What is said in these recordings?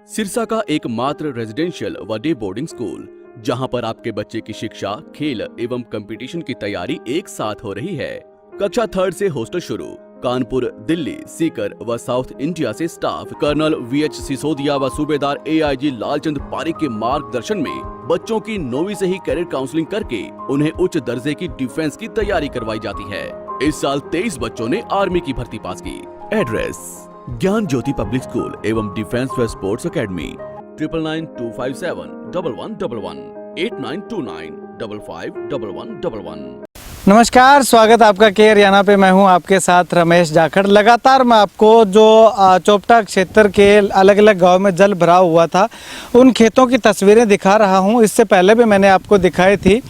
सिरसा का एकमात्र रेजिडेंशियल व डे बोर्डिंग स्कूल, जहां पर आपके बच्चे की शिक्षा, खेल एवं कंपटीशन की तैयारी एक साथ हो रही है। कक्षा 3 से हॉस्टल शुरू। कानपुर, दिल्ली, सीकर व साउथ इंडिया से स्टाफ कर्नल VH सिसोदिया व सूबेदार AIG लालचंद पारिक के मार्गदर्शन में बच्चों की 9वीं से ही कैरियर काउंसलिंग करके उन्हें उच्च दर्जे की डिफेंस की तैयारी करवाई जाती है। इस साल 23 बच्चों ने आर्मी की भर्ती पास की। एड्रेस: ज्ञान ज्योति पब्लिक स्कूल एवं डिफेंस व स्पोर्ट्स अकेडमी। 9992571111 8929551111। नमस्कार, स्वागत आपका के हरियाणा पे। मैं हूं आपके साथ रमेश जाखड़। लगातार मैं आपको जो चोपटा क्षेत्र के अलग अलग गांव में जल भरा हुआ था उन खेतों की तस्वीरें दिखा रहा हूं। इससे पहले भी मैंने आपको दिखाई थी,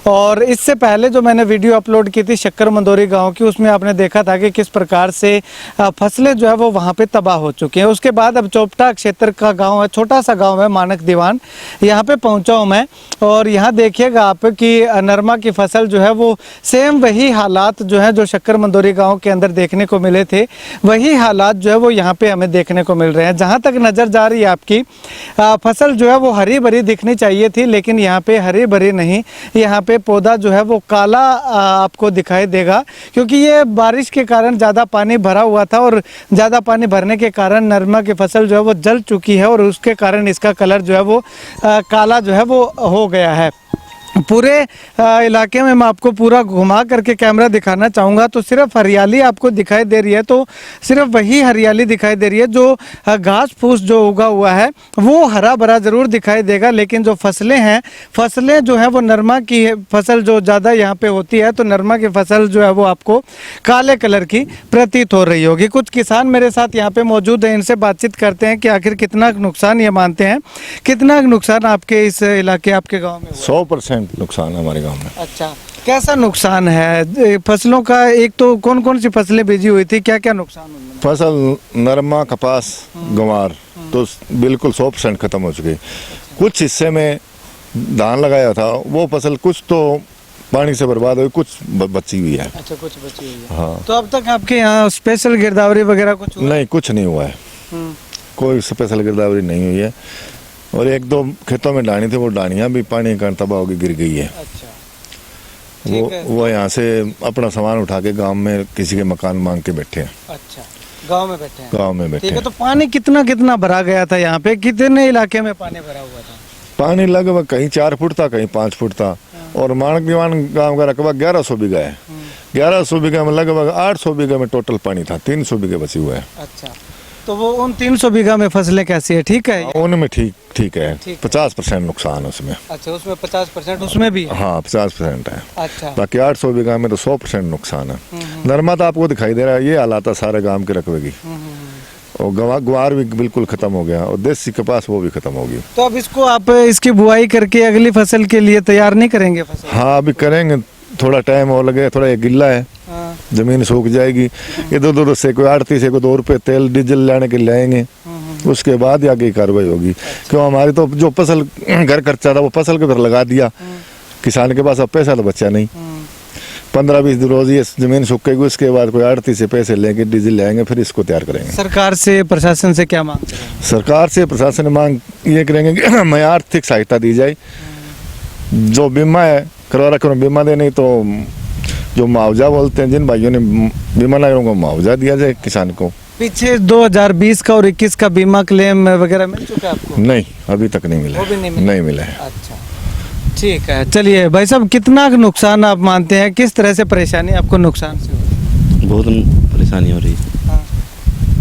और इससे पहले जो मैंने वीडियो अपलोड की थी शक्कर मंदोरी गाँव की, उसमें आपने देखा था कि किस प्रकार से फसलें जो है वो वहाँ पर तबाह हो चुकी हैं। उसके बाद अब चोपटा क्षेत्र का गाँव है, छोटा सा गाँव है मानक दीवान, यहाँ पर पहुँचा हूँ मैं। और यहाँ देखिएगा आप कि नरमा की फसल जो है वो सेम वही हालात जो है जो शक्कर मंदोरी गांव के अंदर देखने को मिले थे, वही हालात जो है वो यहाँ पे हमें देखने को मिल रहे हैं। जहाँ तक नज़र जा रही है आपकी फसल जो है वो हरी भरी दिखनी चाहिए थी, लेकिन यहाँ पे हरी भरी नहीं, यहाँ पे पौधा जो है वो काला आपको दिखाई देगा, क्योंकि ये बारिश के कारण ज़्यादा पानी भरा हुआ था और ज़्यादा पानी भरने के कारण नरमा की फसल जो है वो जल चुकी है, और उसके कारण इसका कलर जो है वो काला जो है वो हो गया है। पूरे इलाके में मैं आपको पूरा घुमा करके कैमरा दिखाना चाहूँगा तो सिर्फ हरियाली आपको दिखाई दे रही है, तो सिर्फ वही हरियाली दिखाई दे रही है। जो घास फूस जो उगा हुआ है वो हरा भरा ज़रूर दिखाई देगा, लेकिन जो फसलें हैं, फसलें जो है वो नरमा की फसल जो ज़्यादा यहाँ पे होती है, तो नरमा की फसल जो है वो आपको काले कलर की प्रतीत हो रही होगी। कुछ किसान मेरे साथ यहाँ पे मौजूद हैं, इनसे बातचीत करते हैं कि आखिर कितना नुकसान ये मानते हैं, कितना नुकसान आपके इस इलाके, आपके गाँव में? 100% नुकसान है हमारे गांव में। अच्छा, कैसा नुकसान है फसलों का? एक तो कौन कौन सी फसलें बीजी हुई थी, क्या क्या नुकसान उनमें? फसल नरमा, कपास, गंवार तो बिल्कुल 100% खत्म हो चुकी। कुछ हिस्से में धान लगाया था, वो फसल कुछ तो पानी से बर्बाद हुई, कुछ बची हुई है। अच्छा, कुछ बची हुई है। हाँ। तो अब तक आपके यहाँ स्पेशल गिरदावरी वगैरह कुछ हुआ? नहीं, कुछ नहीं हुआ है। कोई स्पेशल गिरदावरी नहीं हुई है। और एक दो खेतों में डानी थी, वो डानियाँ भी पानी का तबाह होकर गिर गई है। अच्छा, वो यहाँ से अपना सामान उठा के गांव में किसी के मकान मांग के बैठे हैं। अच्छा, गांव में बैठे हैं? गांव में बैठे। ठीक है, तो पानी कितना कितना भरा गया था यहाँ पे? कितने इलाके में पानी भरा हुआ था? पानी लगभग कहीं 4 फुट था, कहीं 5 फुट था। और मानक दीवान गाँव का रकबा 1100 बीघा है। 1100 बीघा में लगभग 800 बीघा में टोटल पानी था, 300 बीघे बचे हुए है। अच्छा, तो वो उन 300 बीघा में फसलें कैसी है? ठीक है, उनमें ठीक है। 50% नुकसान उसमें। अच्छा, उसमें 50% उसमें भी है? हाँ, 50% है। अच्छा, बाकी 800 बीघा में तो 100% नुकसान है। नरमा तो आपको दिखाई दे रहा है, ये हालात है सारे गांव के रकबे की। और ग्वार भी बिल्कुल खत्म हो गया, और देसी कपास वो भी खत्म हो गई। तो अब इसको आप इसकी बुआई करके अगली फसल के लिए तैयार नहीं करेंगे फसल? हाँ, अभी करेंगे, थोड़ा टाइम और लगे, थोड़ा ये गिल्ला है। हाँ। जमीन सूख जाएगी, इधर उधर से कोई आड़ती से कोई 2 रुपये तेल डीजल लाने के लाएंगे, उसके बाद आगे कार्रवाई होगी। क्यों, हमारी तो जो फसल घर खर्चा था वो फसल के ऊपर लगा दिया, किसान के पास अब पैसा तो बचा नहीं। 15-20 रोज ये जमीन सूखेगी, उसके बाद कोई आड़ती से पैसे लेंगे, डीजल लाएंगे, फिर इसको तैयार करेंगे। सरकार से, प्रशासन से क्या मांग करेंगे? सरकार से, प्रशासन मांग ये करेंगे कि हमें आर्थिक सहायता दी जाए। जो बीमा है करवा रखो, बीमा दे, नहीं तो जो मुआवजा बोलते हैं, जिन भाइयों ने बीमा लगाया उनको मुआवजा दिया जाए किसान को। पीछे 2020 का और 21 का बीमा क्लेम वगैरह मिल चुका है आपको? नहीं, अभी तक नहीं मिला। वो भी नहीं मिला है। अच्छा, ठीक है। चलिए भाई साहब, कितना नुकसान आप मानते हैं, किस तरह से परेशानी आपको नुकसान से हो रही? बहुत परेशानी हो रही है। हाँ।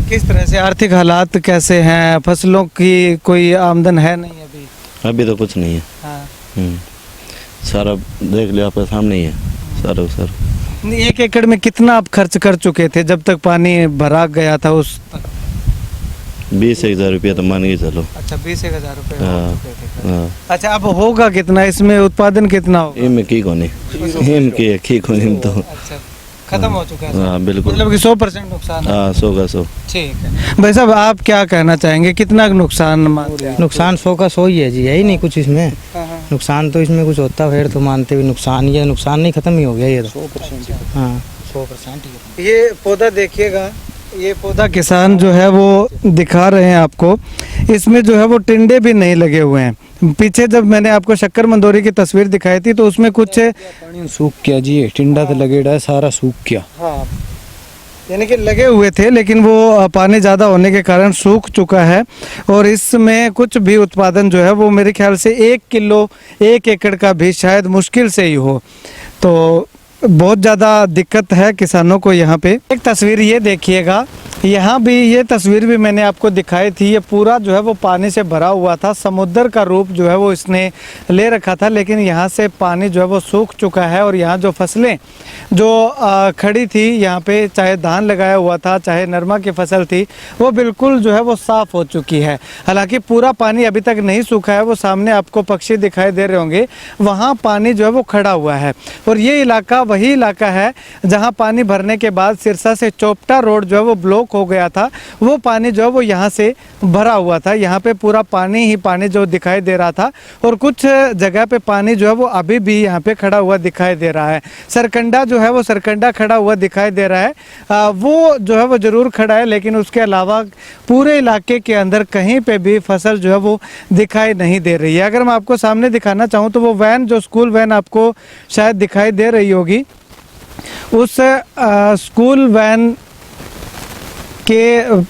किस तरह से आर्थिक हालात कैसे हैं? फसलों की कोई आमदन है नहीं अभी? अभी तो कुछ नहीं है। हाँ। सारा देख लिया आपके सामने ही है सारा। 1 एकड़ में कितना आप खर्च कर चुके थे जब तक पानी भरा गया था उस तक? 20,000 रुपया तो मान के चलो। अच्छा, 20,000 रुपये। हाँ। अच्छा, अब होगा कितना इसमें, उत्पादन कितना होगा? इनमें की कोने तो अच्छा, खत्म हो चुका है। हाँ, बिल्कुल, मतलब कि 100% नुकसान है। हाँ, 100 का 100। ठीक है भाई साहब, आप क्या कहना चाहेंगे, कितना नुकसान मानते हैं? नुकसान 100 का 100 ही है जी, यही नहीं कुछ इसमें। नुकसान तो इसमें कुछ होता फिर तो मानते भी नुकसान, ये नुकसान नहीं खत्म ही हो गया ये तो 100%। हाँ, 100% ये पौधा देखिएगा, ये पौधा किसान जो है वो दिखा रहे हैं आपको, इसमें जो है वो टिंडे भी नहीं लगे हुए हैं। पीछे जब मैंने आपको शक्कर मंदोरी की तस्वीर दिखाई थी तो उसमें कुछ पानी सूख गया जी, टिंडा तो लगेड़ा है, सारा सूख गया। हाँ, यानी कि लगे हुए थे लेकिन वो पानी ज़्यादा होने के कारण सूख चुका है और इसमें कुछ भी उत्पादन जो है वो मेरे ख्याल से 1 किलो 1 एकड़ का भी शायद मुश्किल से ही हो। तो बहुत ज़्यादा दिक्कत है किसानों को यहाँ पे। एक तस्वीर ये देखिएगा, यहाँ भी ये तस्वीर भी मैंने आपको दिखाई थी। ये पूरा जो है वो पानी से भरा हुआ था, समुद्र का रूप जो है वो इसने ले रखा था, लेकिन यहाँ से पानी जो है वो सूख चुका है और यहाँ जो फसलें जो खड़ी थी यहाँ पे, चाहे धान लगाया हुआ था चाहे नरमा की फसल थी, वो बिल्कुल जो है वो साफ़ हो चुकी है। हालांकि पूरा पानी अभी तक नहीं सूखा है। वो सामने आपको पक्षी दिखाई दे रहे होंगे, वहाँ पानी जो है वो खड़ा हुआ है और ये इलाका वही इलाका है जहाँ पानी भरने के बाद सिरसा से चोपटा रोड जो है वो ब्लॉक हो गया था। वो पानी जो है वो यहाँ से भरा हुआ था। यहाँ पे पूरा पानी ही पानी जो दिखाई दे रहा था और कुछ जगह पे पानी जो है वो अभी भी यहाँ पे खड़ा हुआ दिखाई दे रहा है। सरकंडा जो है वो सरकंडा खड़ा हुआ दिखाई दे रहा है, वो जो है वो ज़रूर खड़ा है, लेकिन उसके अलावा पूरे इलाके के अंदर कहीं पे भी फसल जो है वो दिखाई नहीं दे रही है। अगर मैं आपको सामने दिखाना चाहूँ तो वो वैन, जो स्कूल वैन आपको शायद दिखाई दे रही होगी, उस स्कूल वैन के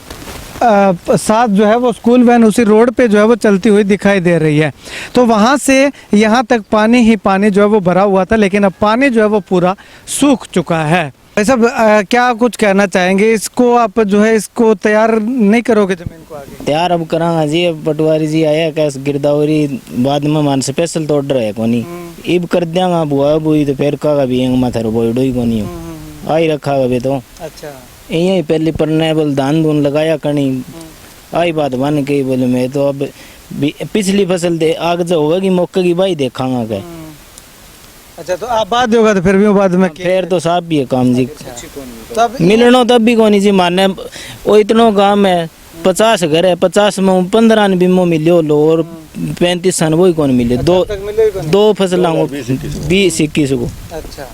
साथ जो है वो स्कूल वैन उसी रोड पे जो है वो चलती हुई दिखाई दे रही है। तो वहाँ से यहाँ तक पानी ही पानी जो है वो भरा हुआ था, लेकिन अब पानी जो है वो पूरा सूख चुका है। ऐसा क्या कुछ कहना चाहेंगे? इसको आप जो है इसको तैयार नहीं करोगे ज़मीन को आगे? तैयार अब करांगा जी। अब पटवारी जी आया कैस गिरदावरी बाद में मान स्पेशल तो ऑर्डर है कोनी, इब कर देंगा बुआ बुई तो फिर का भी माथा रो बोई डोई कोनी आई रखा अभी तो। अच्छा, यही पहले परने बोल धान धून लगाया कणी आई बात बन के बोले मैं तो अब पिछली फसल दे आग जो होगी मौके की भाई देखांगा क्या। अच्छा, तो आप बाद होगा तो फिर भी बाद में फिर तो साहब भी है काम जी। तब मिलनो तब भी कोनी जी, माने वो इतनो काम है, 50 घर है, 50 में 15 ने बीमो मिलियो लो और 35 सन वही कौन मिले। दो फसल 20-21 को। अच्छा,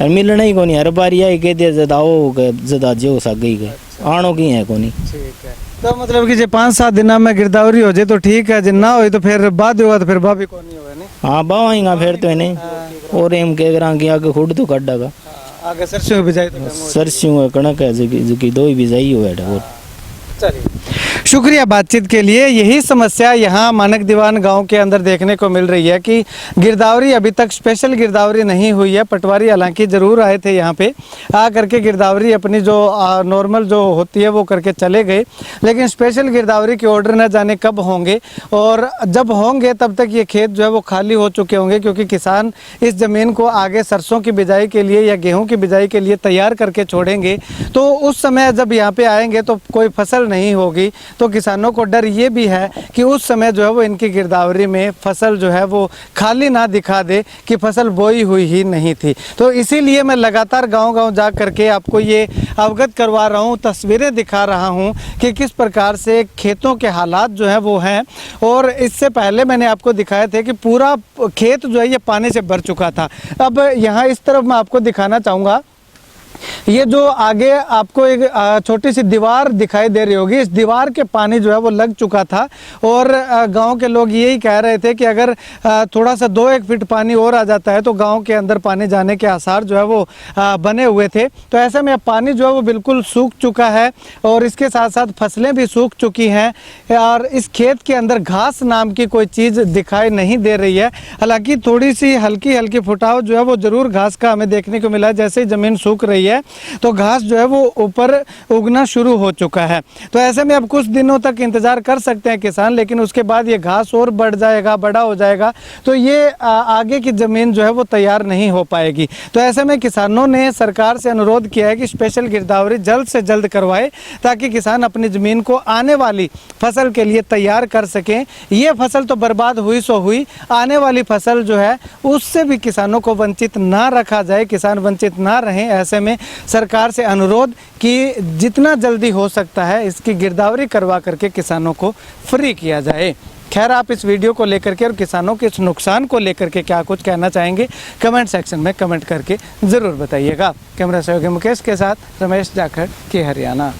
और मिलना ही कोनी, हर बार यही कह दिया जदाओ जदा जो सा गई गए आनो की है कोनी। ठीक है, तो मतलब कि जे 5-7 दिन में गिरदावरी हो जाए तो ठीक है, जिन ना हो तो फिर बाद होगा तो फिर बाबी कौन नहीं होगा नहीं। हाँ बावाएंगा फिर तो नहीं और एम कह रहा कि आगे खुद तो काटेगा आगे सरसों भी जाए तो सरसों कणक है जो दो ही बिजाई हो बैठा। चलिए, शुक्रिया बातचीत के लिए। यही समस्या यहाँ मानक दीवान गांव के अंदर देखने को मिल रही है कि गिरदावरी अभी तक स्पेशल गिरदावरी नहीं हुई है। पटवारी हालांकि ज़रूर आए थे यहाँ पे, आ करके गिरदावरी अपनी जो नॉर्मल जो होती है वो करके चले गए, लेकिन स्पेशल गिरदावरी के ऑर्डर न जाने कब होंगे और जब होंगे तब तक ये खेत जो है वो खाली हो चुके होंगे, क्योंकि किसान इस ज़मीन को आगे सरसों की बिजाई के लिए या गेहूँ की बिजाई के लिए तैयार करके छोड़ेंगे। तो उस समय जब यहाँ पर आएँगे तो कोई फसल नहीं होगी, तो किसानों को डर ये भी है कि उस समय जो है वो इनकी गिरदावरी में फसल जो है वो खाली ना दिखा दे कि फसल बोई हुई ही नहीं थी। तो इसीलिए मैं लगातार गांव-गांव जा करके आपको ये अवगत करवा रहा हूँ, तस्वीरें दिखा रहा हूँ कि किस प्रकार से खेतों के हालात जो है वो हैं। और इससे पहले मैंने आपको दिखाए थे कि पूरा खेत जो है ये पानी से भर चुका था। अब यहाँ इस तरफ मैं आपको दिखाना चाहूँगा, ये जो आगे आपको एक छोटी सी दीवार दिखाई दे रही होगी, इस दीवार के पानी जो है वो लग चुका था और गांव के लोग यही कह रहे थे कि अगर थोड़ा सा 2-1 फीट पानी और आ जाता है तो गांव के अंदर पानी जाने के आसार जो है वो बने हुए थे। तो ऐसे में पानी जो है वो बिल्कुल सूख चुका है और इसके साथ साथ फसलें भी सूख चुकी हैं और इस खेत के अंदर घास नाम की कोई चीज़ दिखाई नहीं दे रही है। हालांकि थोड़ी सी हल्की हल्की फुटाव जो है वो ज़रूर घास का हमें देखने को मिला है। जैसे ही ज़मीन सूख रही है तो घास जो है वो ऊपर उगना शुरू हो चुका है। तो ऐसे में अब कुछ दिनों तक इंतजार कर सकते हैं किसान, लेकिन उसके बाद ये घास और बढ़ जाएगा, बड़ा हो जाएगा, तो ये आगे की ज़मीन जो है वो तैयार नहीं हो पाएगी। तो ऐसे में किसानों ने सरकार से अनुरोध किया है कि स्पेशल गिरदावरी जल्द से जल्द करवाए ताकि किसान अपनी ज़मीन को आने वाली फसल के लिए तैयार कर सकें। ये फसल तो बर्बाद हुई सो हुई, आने वाली फसल जो है उससे भी किसानों को वंचित ना रखा जाए, किसान वंचित ना रहें। ऐसे में सरकार से अनुरोध कि जितना जल्दी हो सकता है इसकी गिरदावरी करवा करके किसानों को फ्री किया जाए। खैर, आप इस वीडियो को लेकर के और किसानों के इस नुकसान को लेकर के क्या कुछ कहना चाहेंगे कमेंट सेक्शन में कमेंट करके ज़रूर बताइएगा। कैमरा सहयोगी मुकेश के साथ रमेश जाखड़ के हरियाणा।